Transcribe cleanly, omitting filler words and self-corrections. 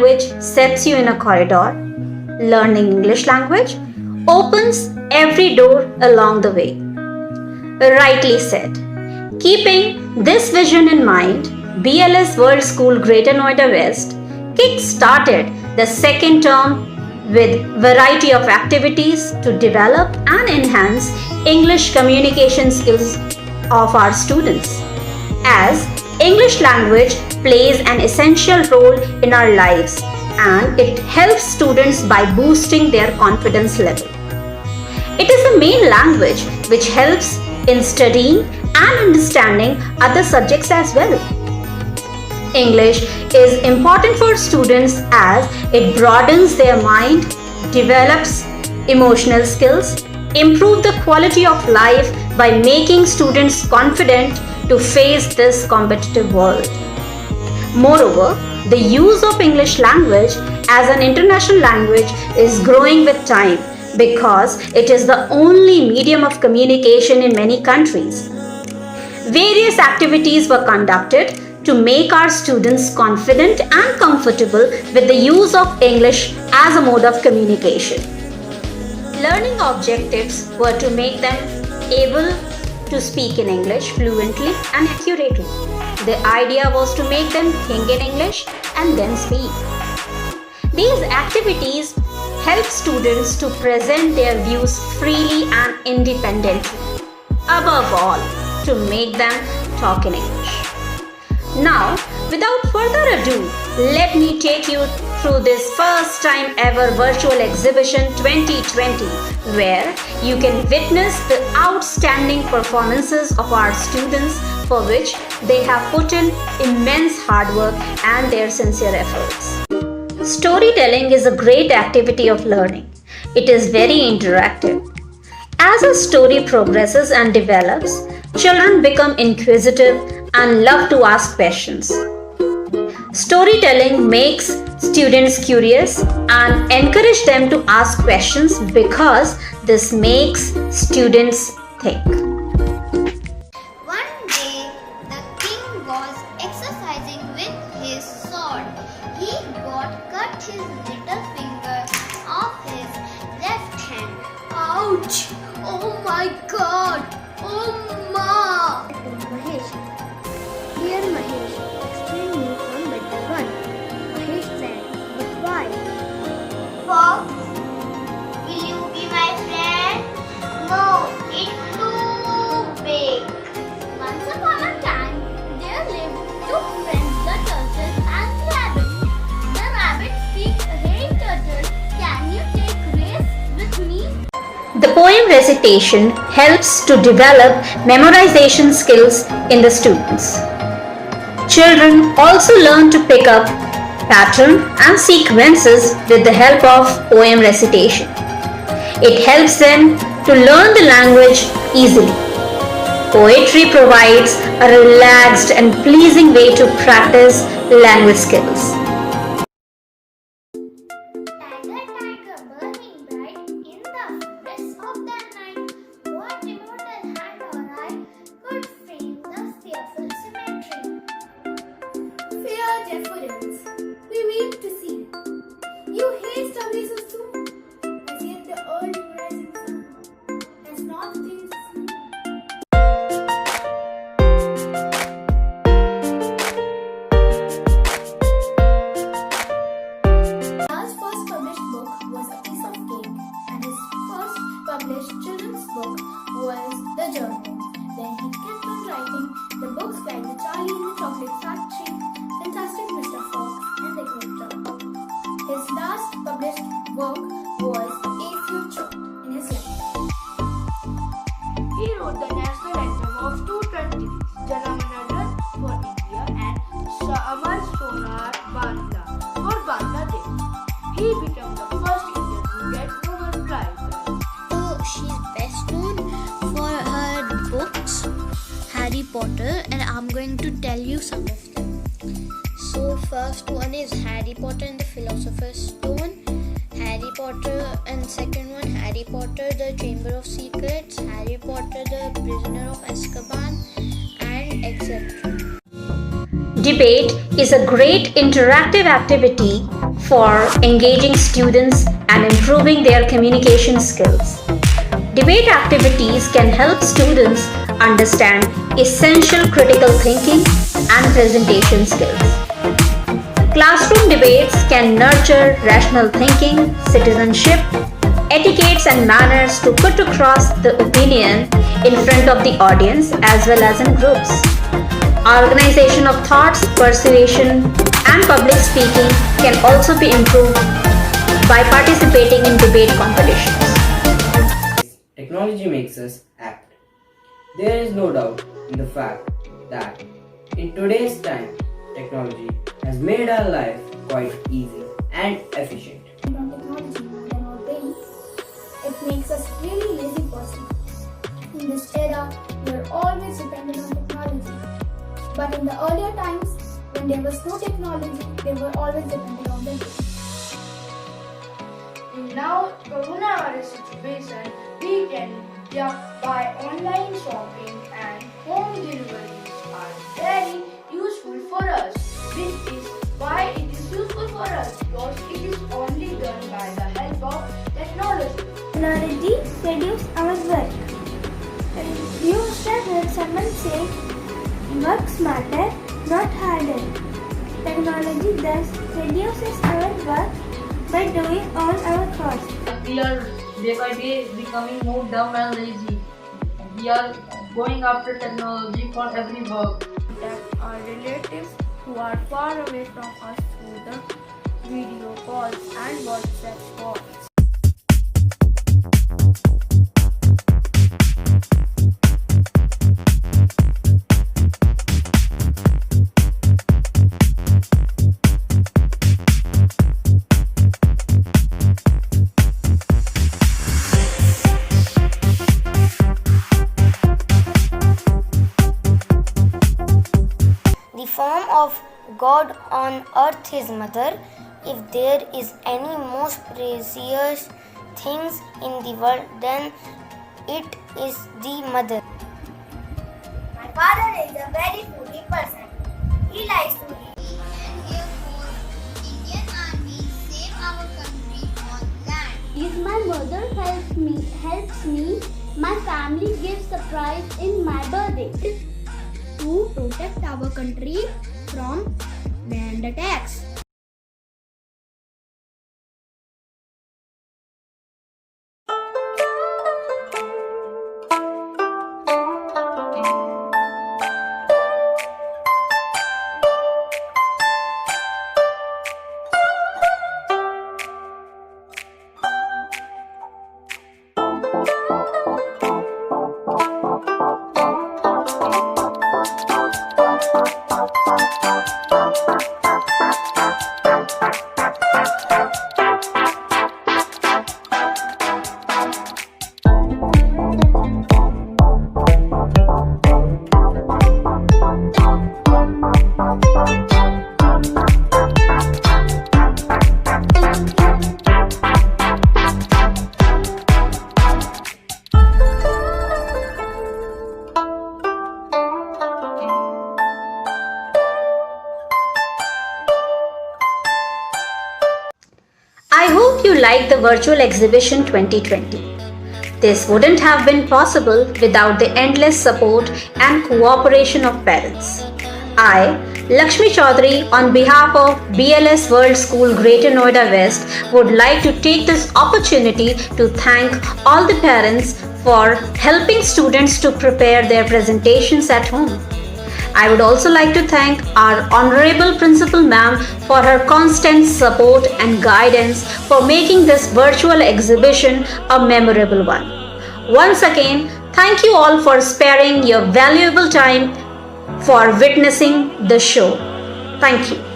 language sets you in a corridor, learning English language opens every door along the way. Rightly said. Keeping this vision in mind, BLS World School Greater Noida West kick-started the second term with variety of activities to develop and enhance English communication skills of our students. As English language plays an essential role in our lives and it helps students by boosting their confidence level. It is the main language which helps in studying and understanding other subjects as well. English is important for students as it broadens their mind, develops emotional skills, improves the quality of life by making students confident to face this competitive world. Moreover, the use of English language as an international language is growing with time because it is the only medium of communication in many countries. Various activities were conducted to make our students confident and comfortable with the use of English as a mode of communication. Learning objectives were to make them able to speak in English fluently and accurately. The idea was to make them think in English and then speak. These activities help students to present their views freely and independently. Above all, to make them talk in English. Now, without further ado, let me take you through this first time ever virtual exhibition 2020, where you can witness the outstanding performances of our students for which they have put in immense hard work and their sincere efforts. Storytelling is a great activity of learning. It is very interactive. As a story progresses and develops, children become inquisitive and love to ask questions. Storytelling makes students curious and encourage them to ask questions because this makes students think. One day, the king was exercising with his sword. He got cut his little finger off his left hand. Ouch! Oh my god! Oh ma! Mahesh. Dear Mahesh, explain me one better one. Mahesh said, but why? Fox, will you be my friend? No, it's too big. Once upon a time, there lived two friends, the turtle and the rabbit. The rabbit speaks, hey turtle, can you take race with me? The poem recitation helps to develop memorization skills in the students. Children also learn to pick up pattern and sequences with the help of poem recitation. It helps them to learn the language easily. Poetry provides a relaxed and pleasing way to practice language skills. Tiger, tiger, burning bright in the forest of the night, what immortal hand or eye could frame the fearful symmetry? Fear deference, we wait to see. You haste away so soon, as yet the early rising sun has not changed. Raj's first published book was A Piece of Cake, and his first published children's book was The Journal. Then he kept on writing the books like The Charlie in the Chocolate Factory, Fantastic Mr. Fox, and The Great Dog. His last published work was A Future in his life. He wrote the national anthem of two countries, Jana Mana Dhan for India and Amar Sonar Bandla for Bangladesh. He became the first Indian to get Nobel Prize. So she's best known for her books, Harry Potter, and I'm going to tell you some of them. So first one is Harry Potter and the Philosopher's Stone, Harry Potter, and second one Harry Potter the Chamber of Secrets, Harry Potter the Prisoner of Azkaban, and etc. Debate is a great interactive activity for engaging students and improving their communication skills. Debate activities can help students understand essential critical thinking and presentation skills. Classroom debates can nurture rational thinking, citizenship, etiquettes and manners to put across the opinion in front of the audience as well as in groups. Organization of thoughts, persuasion, and public speaking can also be improved by participating in debate competitions. Technology makes us act. There is no doubt in the fact that in today's time, technology has made our life quite easy and efficient. On technology than our brain, it makes us really lazy person. In this era, we are always dependent on technology. But in the earlier times, when there was no technology, they were always dependent on the brain. In now coronavirus situation, we can buy online shopping and home deliveries are very useful for us. This is why it is useful for us because it is only done by the help of technology. Technology reduces our work. You must have heard someone say, work smarter, not harder. Technology thus reduces our work by doing all our tasks. We are day by day becoming more dumb and lazy. We are going after technology for every work. Contact our relatives who are far away from us through the video calls and WhatsApp calls. The form of God on earth His mother. If there is any most precious things in the world, then it is the mother. My father is a very foodie person. He likes to eat. And therefore, Indian Army save our country on land. If my mother helps me, my family gives surprise in my birthday. To protect our country from land attacks. I hope you liked the virtual exhibition 2020. This wouldn't have been possible without the endless support and cooperation of parents. I, Lakshmi Chaudhary, on behalf of BLS World School Greater Noida West, would like to take this opportunity to thank all the parents for helping students to prepare their presentations at home. I would also like to thank our Honorable Principal Ma'am for her constant support and guidance for making this virtual exhibition a memorable one. Once again, thank you all for sparing your valuable time for witnessing the show. Thank you.